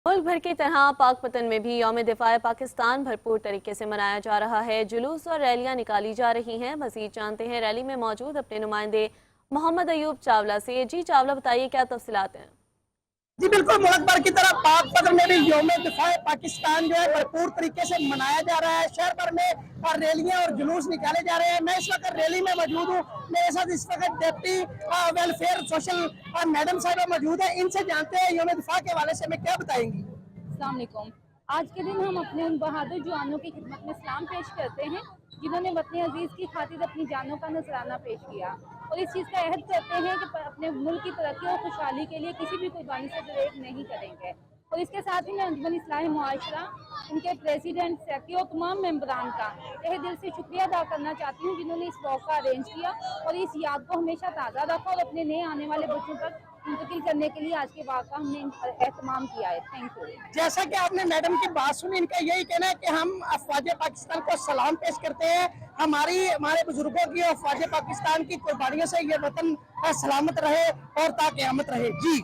मुल्क भर की तरह पाकपतन में भी यौम दिफाए पाकिस्तान भरपूर तरीके से मनाया जा रहा है। जुलूस और रैलियां निकाली जा रही हैं। मज़ीद जानते हैं रैली में मौजूद अपने नुमाइंदे मोहम्मद अयूब चावला से। जी चावला, बताइए क्या तफसीलात हैं। जी बिल्कुल, मुल्क भर की तरह पाकपतन में भी यौम दिफाए पाकिस्तान जो है भरपूर तरीके से मनाया जा रहा है। शहर भर में और रैलियां और जुलूस निकाले जा रहे हैं। मैं इस वक्त रैली में मौजूद हूँ। मेरे साथ इस वक्त डिप्टी वेलफेयर सोशल मैडम साहब मौजूद है। इनसे जानते हैं यौम दिफा के हवाले से हमें क्या बताएंगी। अस्सलाम वालेकुम। आज के दिन हम अपने उन बहादुर जवानों की खिदमत में सलाम पेश करते हैं जिन्होंने वतन अजीज़ की खातिर अपनी जानों का नजराना पेश किया और इस चीज़ का अहद करते हैं कि अपने मुल्क की तरक्की और खुशहाली के लिए किसी भी कुर्बानी से गुरेज नहीं करेंगे। और इसके साथ ही मैं अंजुमन इस्लाह मुआशरा, उनके प्रेसिडेंट, सेक्रेटरी और तमाम मेंबरान का तहे दिल से शुक्रिया अदा करना चाहती हूँ जिन्होंने इस वॉक का अरेंज किया और इस याद को हमेशा ताज़ा रखा और अपने नए आने वाले बच्चों तक मुंतकिल करने के लिए आज के वाक़ का हमने एहतमाम किया है। Thank you. जैसा कि आपने मैडम की बात सुनी, इनका यही कहना है कि हम अफवाज पाकिस्तान को सलाम पेश करते हैं। हमारे बुजुर्गों की अफवाज पाकिस्तान की कुर्बानियों से ये वतन सलामत रहे और ताक़यामत रहे। जी।